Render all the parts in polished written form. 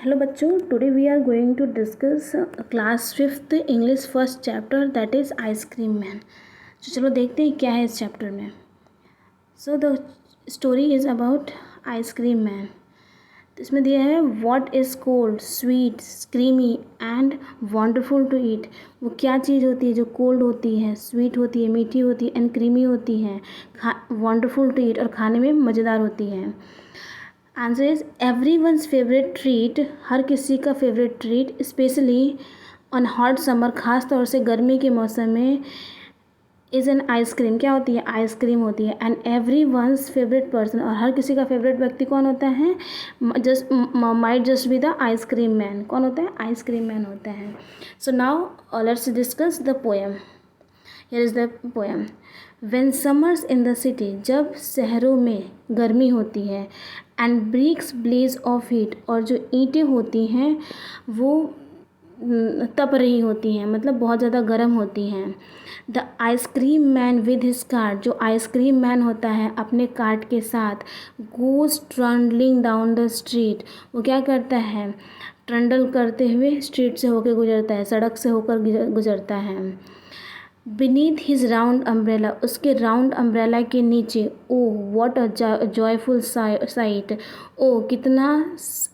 Hello बच्चों, today we are going to discuss class fifth English first chapter that is ice cream man. तो चलो देखते हैं क्या है इस चैप्टर में। So the story is about ice cream man. तो इसमें दिया है what is cold sweet creamy and wonderful to eat. वो क्या चीज़ होती है जो कोल्ड होती है, स्वीट होती है, मीठी होती है एंड क्रीमी होती है, वंडरफुल टू ईट और खाने में मज़ेदार होती है। Answer is everyone's favourite treat, हर किसी का favourite treat specially on hot summer, खास तौर से गर्मी के मौसम में इज़ एन आइसक्रीम। क्या होती है? आइसक्रीम होती है। And everyone's favourite person, और हर किसी का फेवरेट व्यक्ति कौन होता है? Just might just be the ice cream man. कौन होता है? आइसक्रीम मैन होता है। So now let's discuss the poem. Here is the poem. When summers in the city, जब शहरों में गर्मी होती है, and bricks blaze of heat, और जो ईंटें होती हैं वो तप रही होती हैं, मतलब बहुत ज़्यादा गर्म होती हैं। The ice cream man with his cart, जो आइसक्रीम मैन होता है अपने कार्ट के साथ, goes trundling down the street, वो क्या करता है? ट्रंडल करते हुए स्ट्रीट से होकर गुजरता है, सड़क से होकर गुजरता है। बीनीथ हिज राउंड अम्ब्रेला, उसके राउंड अम्ब्रेला के नीचे, oh what a joyful sight, oh कितना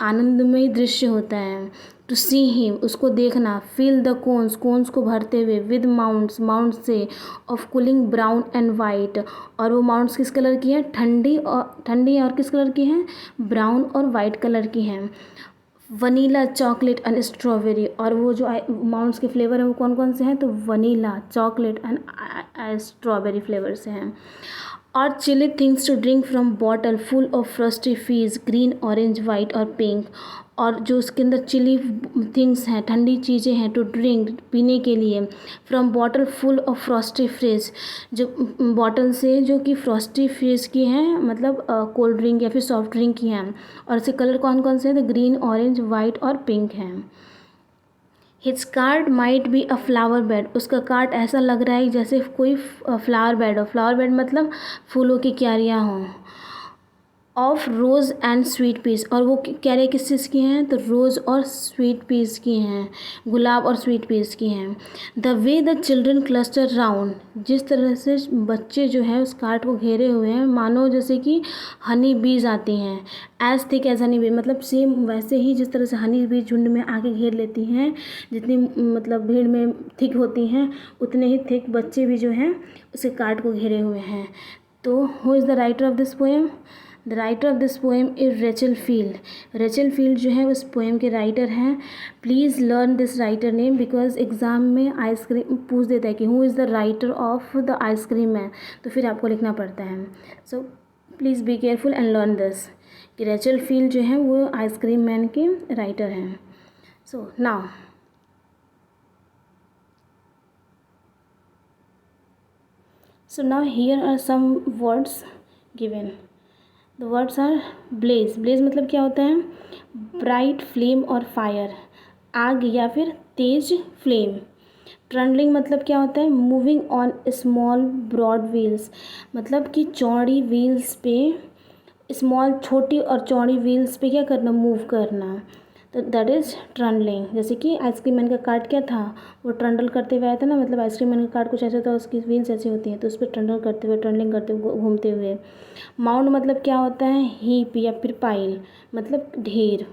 आनंदमय दृश्य होता है। टू सी हिम, उसको देखना। फील द कोन्स, कोन्स को भरते हुए। विद माउंट्स, माउंट्स से। Of cooling brown and white, और वो माउंट्स किस कलर की हैं? ठंडी और किस कलर की हैं? ब्राउन और वाइट कलर की हैं। वनीला, चॉकलेट एंड स्ट्रॉबेरी, और वो जो माउंट्स के फ्लेवर हैं वो कौन कौन से हैं? तो vanilla, chocolate and strawberry flavour से हैं। और chilly things to drink from bottle full of frosty fizz, green, orange, white और पिंक, और जो उसके अंदर चिली थिंग्स हैं, ठंडी चीज़ें हैं, टू ड्रिंक, पीने के लिए, from bottle full of Frosty fridge, जो बॉटल से जो कि फ्रॉस्टी फ्रिज की हैं, मतलब कोल्ड ड्रिंक या फिर सॉफ्ट ड्रिंक की हैं, और इसके कलर कौन कौन से हैं? तो ग्रीन, ऑरेंज, वाइट और पिंक हैं। His cart might be a flower bed, उसका कार्ट ऐसा लग रहा है जैसे कोई फ्लावर बेड हो। फ्लावर बेड मतलब फूलों की क्यारियाँ हों। Of rose and sweet peas, और वो क्यारियाँ किस चीज़ की हैं? तो रोज़ और स्वीट पीस की हैं, गुलाब और स्वीट पीस की हैं। The way the children cluster round, जिस तरह से बच्चे जो है उस कार्ट को घेरे हुए हैं, मानो जैसे कि हनी बीज आती हैं। As thick as honey bee, मतलब सेम वैसे ही जिस तरह से हनी बीज झुंड में आके घेर लेती हैं, जितनी मतलब भीड़ में थिक होती हैं, उतने ही थिक बच्चे भी जो हैं उसे कार्ट को घेरे हुए हैं। तो who is the writer of this poem? The writer of this poem is Rachel field. Rachel field जो है उस पोएम के राइटर हैं। Please learn this writer name, because exam में आइसक्रीम पूछ देता है कि who is the writer of the ice cream man, तो फिर आपको लिखना पड़ता है। So please be careful and learn this कि रेचल फील्ड जो है वो आइसक्रीम मैन के राइटर हैं। So now here are some words given. The words are blaze. Blaze मतलब क्या होता है? ब्राइट फ्लेम और फायर, आग या फिर तेज फ्लेम। ट्रंडलिंग मतलब क्या होता है? Moving on small broad wheels, मतलब कि चौड़ी व्हील्स पे, स्मॉल छोटी और चौड़ी व्हील्स पे क्या करना? मूव करना। तो दैट इज़ ट्रंडलिंग। जैसे कि आइसक्रीम मैन का कार्ट क्या था? वो ट्रंडल करते हुए आया था ना, मतलब आइसक्रीम मैन का कार्ट कुछ ऐसा होता है, उसकी व्हील्स ऐसी होती हैं, तो उस पर ट्रंडल करते हुए, ट्रंडलिंग करते हुए, घूमते हुए। माउंड मतलब क्या होता है? हीप या फिर पाइल, मतलब ढेर।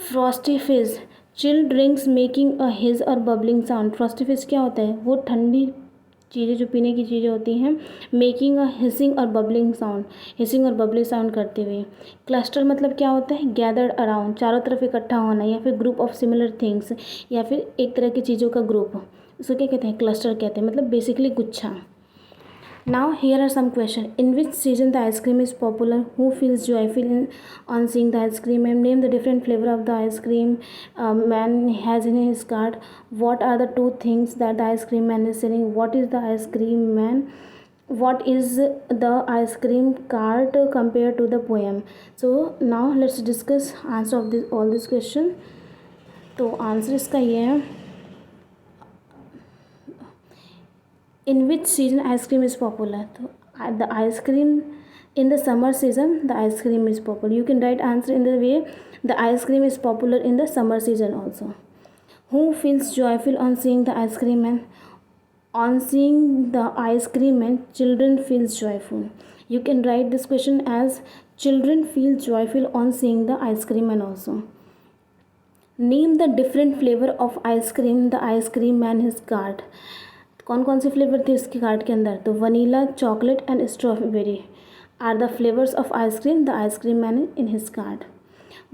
फ्रॉस्टी फिज, chill drinks making a his और बबलिंग साउंड। फ्रॉस्टी फिज क्या होता है? वो ठंडी चीज़ें जो पीने की चीज़ें होती हैं, मेकिंग अ हिसिंग और बबलिंग साउंड, हिसिंग और बबलिंग साउंड करते हुए। क्लस्टर मतलब क्या होता है? गैदर्ड अराउंड, चारों तरफ इकट्ठा होना, या फिर ग्रुप ऑफ सिमिलर थिंग्स, या फिर एक तरह की चीज़ों का ग्रुप, उसको क्या कहते हैं? क्लस्टर कहते हैं, मतलब बेसिकली गुच्छा। Now here are some questions. In which season the ice cream is popular? Who feels joyful on seeing the ice cream? And name the different flavor of the ice cream man has in his cart. What are the two things that the ice cream man is selling? What is the ice cream man? What is the ice cream cart compared to the poem? So now let's discuss answer of all these questions. तो answer इसका ये है, in which season ice cream is popular. तो the ice cream In the summer season the ice cream is popular. You can write answer in the way the ice cream is popular in the summer season also. Who feels joyful on seeing the ice cream man? On seeing the ice cream man, children feels joyful. You can write this question as children feel joyful on seeing the ice cream man also. Name the different flavor of ice cream the ice cream man has got. कौन कौन से flavour थे इसके cart के अंदर? तो vanilla, chocolate and strawberry are the flavours of ice cream the ice cream man in his cart.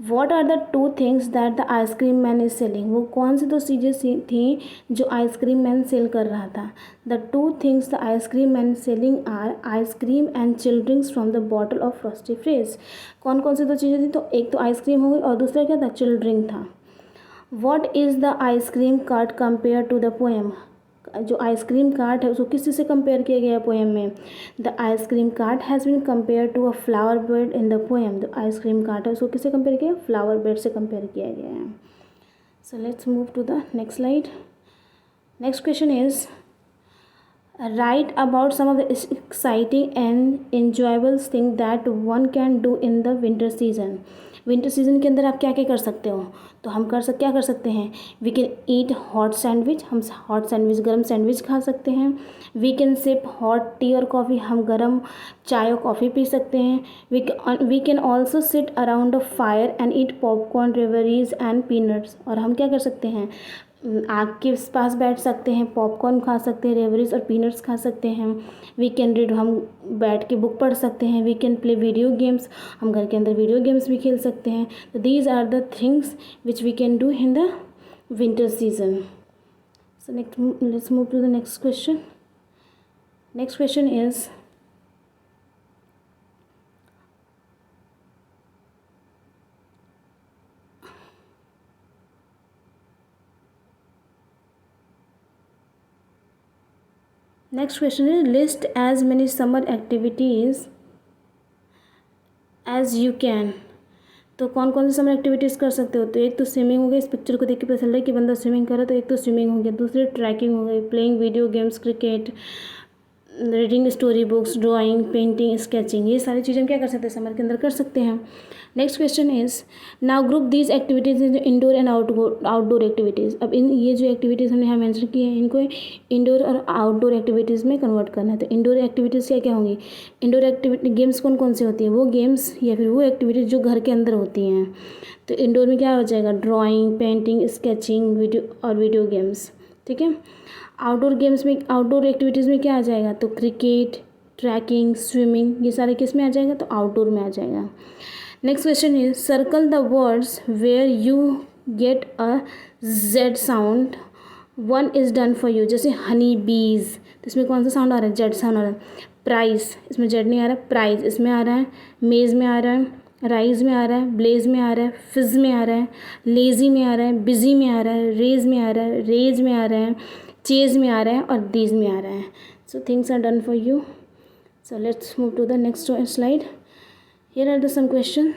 What are the two things that the ice cream man is selling? वो कौन सी दो चीज़ें थी जो आइसक्रीम मैन सेल कर रहा था? The two things the ice cream man selling are ice cream and chill drinks from the bottle of frosty fizz. कौन कौन सी दो चीज़ें थी? तो एक तो आइसक्रीम हो गई और दूसरा क्या था? चिल ड्रिंक था. What is the ice cream cart compare to the poem? जो आइसक्रीम कार्ट है उसको किसी से कंपेयर किया गया है पोएम में? The ice cream cart has been compare to a flower bed in the poem. द आइसक्रीम कार्ट है उसको किससे कंपेयर किया? फ्लावर बेड से कंपेयर किया गया है. So let's move to the next slide. Next question is write about some of the exciting and enjoyable thing that one can do in the winter season. Winter season के अंदर आप क्या क्या कर सकते हो? तो हम क्या कर सकते हैं? We can eat hot sandwich. हम हॉट सैंडविच, गर्म सैंडविच खा सकते हैं. We can sip hot tea और कॉफ़ी. हम गर्म चाय और कॉफ़ी पी सकते हैं. We can also sit around a fire and eat popcorn, रेवरीज एंड पीनट्स. और हम क्या कर सकते हैं? आग के पास बैठ सकते हैं, पॉपकॉर्न खा सकते हैं, रेवरीज और पीनट्स खा सकते हैं. We can read. हम बैठ के बुक पढ़ सकते हैं. We can play video games. हम घर के अंदर वीडियो गेम्स भी खेल सकते हैं. तो these are the things which we can do in the winter season. So next let's move to the next question. Next question is next question is list as many summer activities as you can. तो कौन कौन सी summer activities कर सकते हो? तो एक तो swimming हो गई. इस पिक्चर को देख के पता चल रहा है कि बंदा स्विमिंग कर रहा है, तो एक तो स्विमिंग हो गया. दूसरी ट्रैकिंग हो गई, playing video games, cricket, reading story books, drawing, painting, sketching. ये सारी चीज़ें हम क्या कर सकते हैं? समर के अंदर कर सकते हैं. Next question is now group these activities in indoor and outdoor activities. अब इन ये जो एक्टिविटीज़ हमने यहाँ मेंशन की है इनको इंडोर और आउटडोर एक्टिविटीज़ में कन्वर्ट करना है. तो इंडोर एक्टिविटीज़ क्या क्या होंगी? इंडोर एक्टिविटी गेम्स कौन कौन सी होती हैं? वो गेम्स या फिर वो एक्टिविटीज़ जो घर के अंदर होती हैं. तो इंडोर में क्या हो जाएगा? Drawing, painting, sketching, video games. ठीक है. आउटडोर गेम्स में, आउटडोर एक्टिविटीज़ में क्या आ जाएगा? तो क्रिकेट, ट्रैकिंग, स्विमिंग, ये सारे किस में आ जाएगा? तो आउटडोर में आ जाएगा. Next question is circle the words where you get a z sound. One is done for you. जैसे हनी बीज, तो इसमें कौन सा साउंड आ रहा है? जेड साउंड आ रहा है. प्राइस, इसमें जेड नहीं आ रहा है. प्राइस इसमें आ रहा है. मेज में आ रहा है. राइज में आ रहा है. ब्लेज में आ रहा है. फिज में आ रहा है. लेजी में आ रहा है. बिजी में आ रहा है. रेज में आ रहा है. रेज में आ रहा है. चेज में आ रहा है. और दीज में आ रहा है. So things are done for you. So let's move to the next slide. Here are the some question.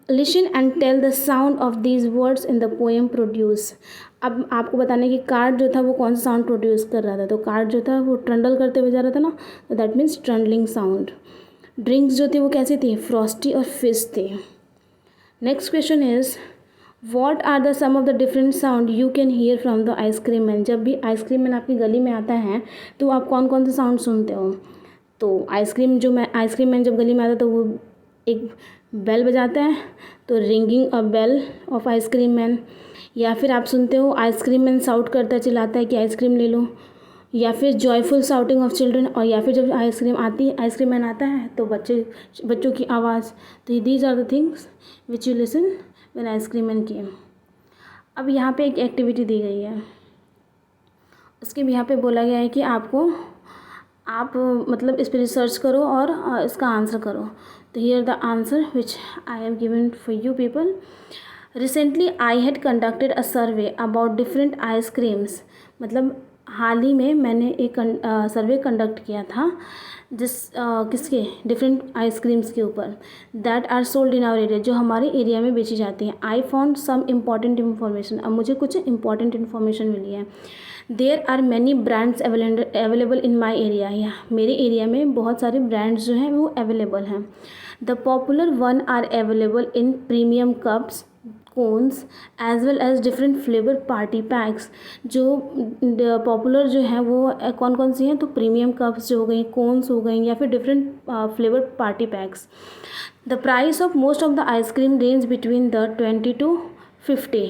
Listen and tell the sound of these words in the poem produce. अब आपको बताने की card जो था वो कौन सा sound produce कर रहा था? तो कार्ड जो था वो ट्रंडल करते हुए जा रहा था ना, तो that means trundling sound. Drinks जो थी वो कैसी थी? फ्रॉस्टी और फिज थे. Next question is what are the some of the different sound you can hear from the ice cream man. जब भी आइसक्रीम मैन आपकी गली में आता है तो आप कौन कौन से साउंड सुनते हो? तो आइसक्रीम मैन जब गली में आता है तो वो एक बेल बजाता है, तो ringing a bell of ice cream man. या फिर आप सुनते हो आइसक्रीम मैन साउट करता है, चिल्लाता है कि आइसक्रीम ले लो. या फिर जॉयफुल साउटिंग ऑफ चिल्ड्रन. और या फिर जब आइसक्रीम मैन आता है तो बच्चों की आवाज़. तो these are the things which you listen when ice cream man came. अब यहाँ पे एक एक्टिविटी दी गई है, उसके भी यहाँ पे बोला गया है कि आप मतलब इस पर रिसर्च करो और इसका आंसर करो. तो here the answer which I have given for you people. Recently I had conducted a survey about different ice creams. मतलब हाल ही में मैंने एक सर्वे कंडक्ट किया था किसके? डिफरेंट आइसक्रीम्स के ऊपर. That are sold in our area, जो हमारे एरिया में बेची जाती हैं. I found some important information. अब मुझे कुछ इम्पॉर्टेंट इन्फॉर्मेशन मिली है. There are many brands available in my area, या मेरे एरिया में बहुत सारे ब्रांड्स जो हैं वो अवेलेबल हैं. The popular one are available in premium cups, cones as well as different flavour party packs. जो पॉपुलर जो हैं वो कौन कौन सी हैं, तो प्रीमियम कप्स जो हो गई, कोन्स हो गई, या फिर different flavour party packs. The price of most of the ice cream range between the 20 to 50.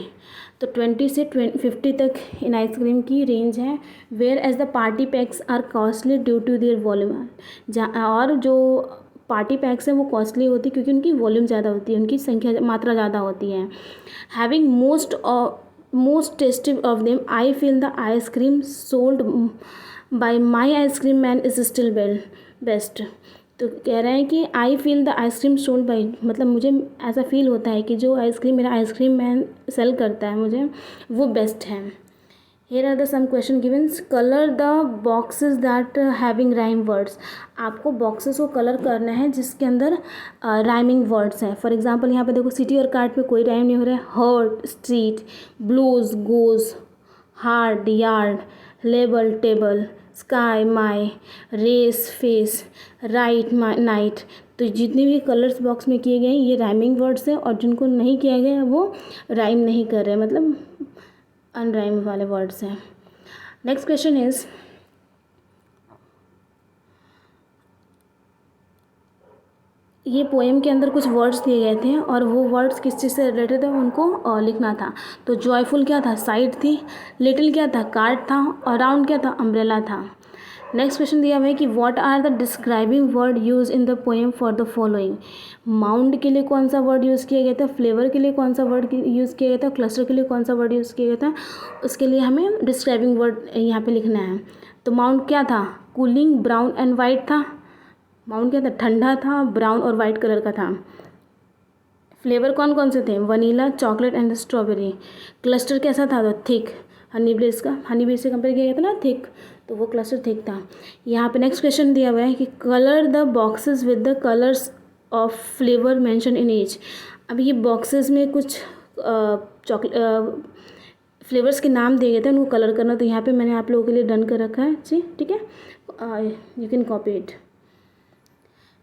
तो 20 से 50 तक इन आइसक्रीम की रेंज है. Where as the party packs are costly due to their volume. और जो पार्टी पैक्स हैं वो कॉस्टली होती है क्योंकि उनकी वॉल्यूम ज़्यादा होती है, उनकी संख्या मात्रा ज़्यादा होती है. Having most tasty of them I feel the ice cream sold by my ice cream man is still best. तो कह रहे हैं कि I feel the ice cream sold by, मतलब मुझे ऐसा फील होता है कि जो आइसक्रीम मेरा आइसक्रीम मैन सेल करता है मुझे वो बेस्ट है. Here are the some question givens. Colour the boxes that having rhyme words. आपको बॉक्सेस को कलर करना है जिसके अंदर राइमिंग वर्ड्स हैं. फॉर एग्जांपल यहाँ पे देखो सिटी और कार्ट में कोई राइम नहीं हो रहा है. Hurt, street, blues, goes, hard, yard, label, table, sky, my, race, face, right, night. तो जितने भी कलर्स बॉक्स में किए गए हैं ये राइमिंग वर्ड्स हैं, और जिनको नहीं किया गया वो राइम नहीं कर रहे, मतलब अनराइम वाले वर्ड्स हैं. नेक्स्ट क्वेश्चन इज, ये पोएम के अंदर कुछ वर्ड्स दिए गए थे और वो वर्ड्स किस चीज़ से रिलेटेड है उनको लिखना था. तो जॉयफुल क्या था, साइड थी. लिटिल क्या था, कार्ड था. और राउंड क्या था, अम्ब्रेला था. नेक्स्ट क्वेश्चन दिया हुआ है कि what are the describing word use in the poem for the following. Mound के लिए कौन सा वर्ड यूज़ किया गया था, फ्लेवर के लिए कौन सा वर्ड यूज़ किया गया था, क्लस्टर के लिए कौन सा वर्ड यूज़ किया गया था. उसके लिए हमें डिस्क्राइबिंग वर्ड यहाँ पे लिखना है. तो माउंड क्या था, कूलिंग, ब्राउन एंड वाइट था. माउंट क्या था, ठंडा था, ब्राउन और वाइट कलर का था. फ्लेवर कौन कौन से थे, vanilla, chocolate and strawberry. Cluster कैसा था, तो थिक. हनी बेस से कंपेयर किया गया था ना, थिक, तो वो क्लस्टर थिक था. यहाँ पे नेक्स्ट क्वेश्चन दिया हुआ है कि colour the boxes with the colours of flavour mention in each. अब ये बॉक्सेस में कुछ फ्लेवर्स के नाम दिए गए थे, उनको कलर करना. तो यहाँ पे मैंने आप लोगों के लिए डन कर रखा है जी, ठीक है, you can copy it.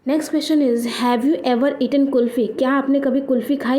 Next question is, have you ever eaten kulfi. क्या आपने कभी कुल्फ़ी खाई.